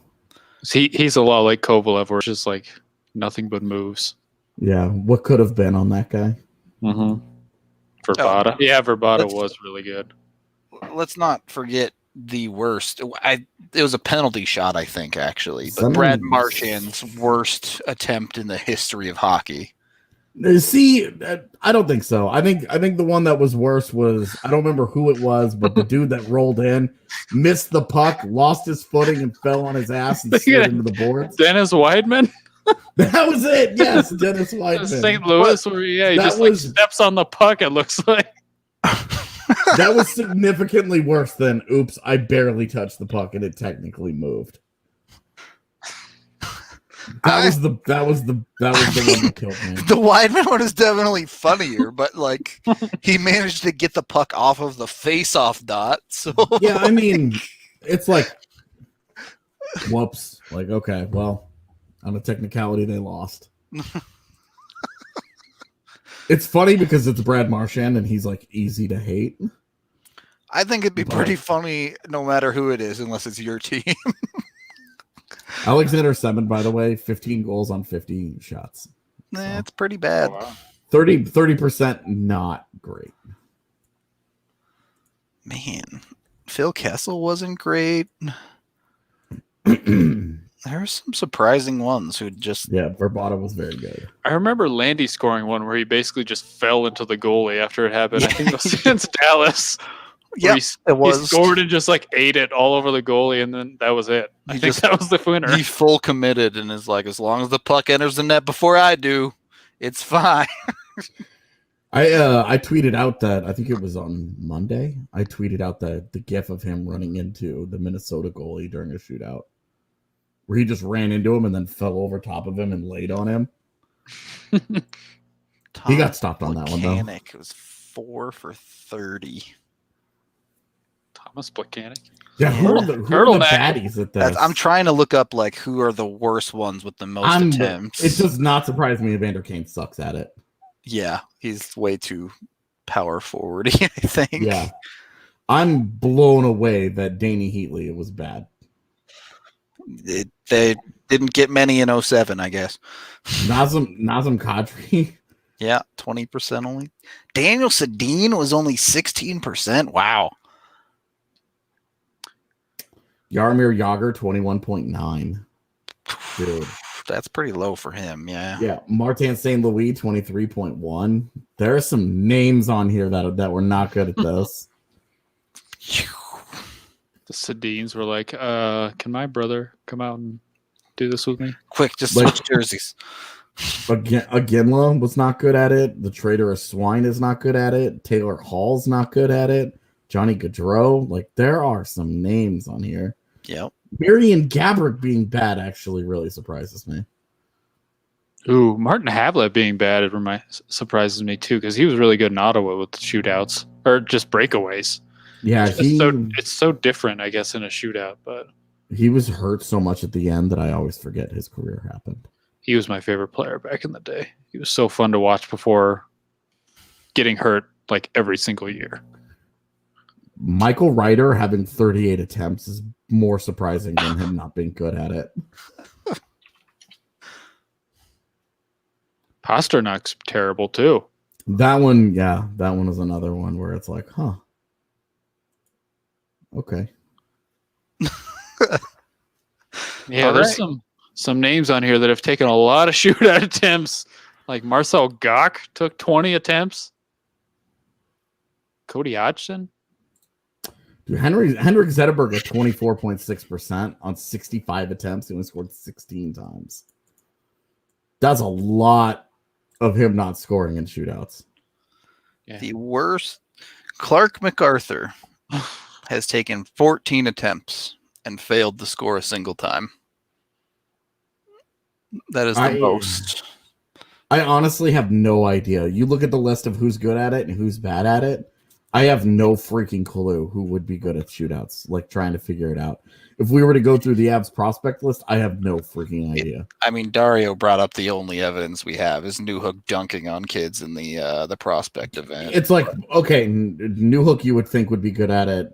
He's a lot like Kovalev, where it's just like nothing but moves. Yeah, what could have been on that guy? Mm-hmm. Verbata. Yeah, Verbata was really good. Let's not forget the worst. It was a penalty shot, I think, actually. But Brad Marchand's worst attempt in the history of hockey. See, I don't think so. I think the one that was worse was, I don't remember who it was, but the dude that rolled in, missed the puck, lost his footing, and fell on his ass and slid into the boards. Dennis Weidman? That was it. Yes, Dennis Weidman. St. Louis, where he just steps on the puck, it looks like. That was significantly worse than, oops, I barely touched the puck and it technically moved. That was the one that killed me. The Weidman one is definitely funnier, but like he managed to get the puck off of the face-off dot. So yeah, I mean, it's like, whoops. Like, okay, well, on a technicality, they lost. It's funny because it's Brad Marchand and he's like easy to hate. I think it'd be pretty funny no matter who it is, unless it's your team. Alexander Semin, by the way, 15 goals on 50 shots. That's pretty bad. Oh, wow. 30% not great. Man, Phil Kessel wasn't great. There are some surprising ones who just... Yeah, Verbata was very good. I remember Landy scoring one where he basically just fell into the goalie after it happened. I think it was against Dallas. Yeah, it was. He scored and just like ate it all over the goalie, and then that was it. I think that was the winner. He full committed and is like, as long as the puck enters the net before I do, it's fine. I tweeted out that, I think it was on Monday, I tweeted out the gif of him running into the Minnesota goalie during a shootout, where he just ran into him and then fell over top of him and laid on him. He got stopped on that one, though. It was 4 for 30. Thomas Plekanec. Yeah, who are the baddies at this? I'm trying to look up like who are the worst ones with the most attempts. It does not surprise me Evander Kane sucks at it. Yeah, he's way too power forwardy, I think. Yeah. I'm blown away that Danny Heatley was bad. They didn't get many in 07, I guess. Nazem Kadri. Yeah, 20% only. Daniel Sedin was only 16%. Wow. Jaromir Jagr, 21.9. Dude. That's pretty low for him, yeah. Yeah, Martin St. Louis, 23.1. There are some names on here that were not good at this. The Sedins were like, can my brother come out and do this with me? Quick, just switch jerseys. Aginla was not good at it. The Trader of Swine is not good at it. Taylor Hall's not good at it. Johnny Gaudreau. Like, there are some names on here. Yep. Marian Gaborik being bad actually really surprises me. Ooh, Martin Havlat being bad surprises me too, because he was really good in Ottawa with the shootouts or just breakaways. Yeah, it's so different, I guess, in a shootout. But he was hurt so much at the end that I always forget his career happened. He was my favorite player back in the day. He was so fun to watch before getting hurt like every single year. Michael Ryder having 38 attempts is more surprising than him not being good at it. Pasternak's terrible too. That one is another one where it's like, huh. Okay. Yeah, there's some names on here that have taken a lot of shootout attempts. Like Marcel Gock took 20 attempts. Cody Hodgson. Dude, Henrik Zetterberg at 24.6% on 65 attempts. He only scored 16 times. That's a lot of him not scoring in shootouts. Yeah. The worst. Clark MacArthur has taken 14 attempts and failed to score a single time. That is the most. I honestly have no idea. You look at the list of who's good at it and who's bad at it. I have no freaking clue who would be good at shootouts, like trying to figure it out. If we were to go through the Avs prospect list, I have no freaking idea. I mean, Dario brought up the only evidence we have is Newhook dunking on kids in the prospect event. It's like, okay, Newhook you would think would be good at it.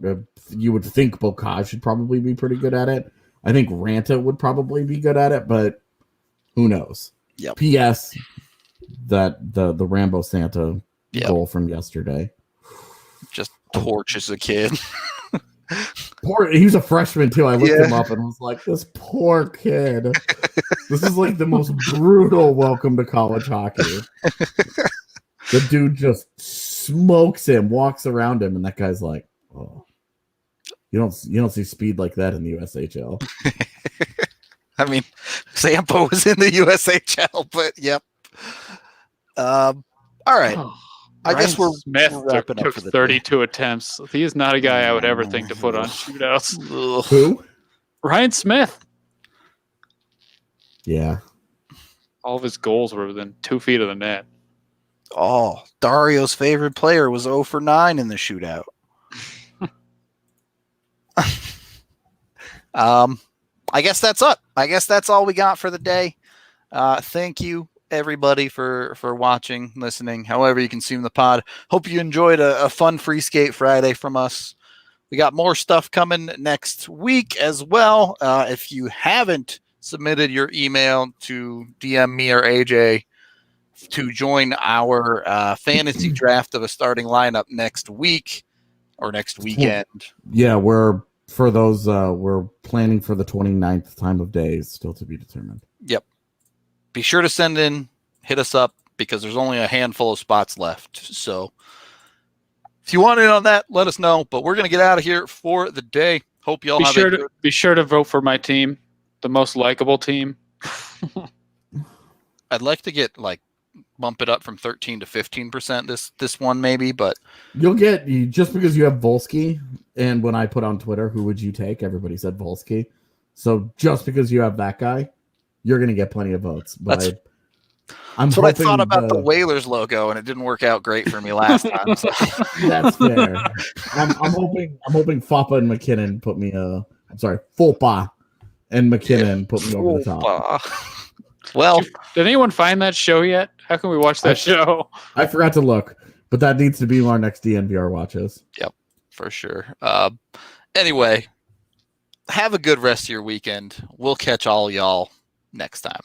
You would think Bocage should probably be pretty good at it. I think Ranta would probably be good at it, but who knows? Yep. P.S. that the Rambo Santa goal from yesterday. Just torches a kid. He was a freshman too. I looked him up and was like, this poor kid. This is like the most brutal welcome to college hockey. The dude just smokes him, walks around him, and that guy's like, oh. You don't see speed like that in the USHL. I mean, Sampo was in the USHL, but yep. All right. I guess we're Smith wrapping up took for the 32 attempts. He is not a guy I would ever think to put on shootouts. Ugh. Who? Ryan Smith. Yeah. All of his goals were within 2 feet of the net. Oh, Dario's favorite player was 0 for 9 in the shootout. I guess that's it. I guess that's all we got for the day. Thank you, everybody, for watching, listening, however you consume the pod. Hope you enjoyed a fun Free Skate Friday from us. We got more stuff coming next week as well. If you haven't submitted your email to DM me or AJ to join our fantasy draft of a starting lineup next week or next weekend. Yeah, we're planning for the 29th time of day, still to be determined. Yep. Be sure to send in, hit us up, because there's only a handful of spots left. So if you want in on that, let us know. But we're going to get out of here for the day. Hope y'all be sure to vote for my team, the most likable team. I'd like to get bump it up from 13 to 15% this one maybe, but you'll get, just because you have Volsky, and when I put on Twitter, who would you take? Everybody said Volsky. So just because you have that guy, you're going to get plenty of votes. But that's what I thought about the Whalers logo, and it didn't work out great for me last time. So. That's fair. I'm hoping Foppa and McKinnon put me Fopa and McKinnon put me over the top. Well, did anyone find that show yet? How can we watch that show? I forgot to look, but that needs to be our next DNVR watches. Yep, for sure. Anyway, have a good rest of your weekend. We'll catch all y'all next time.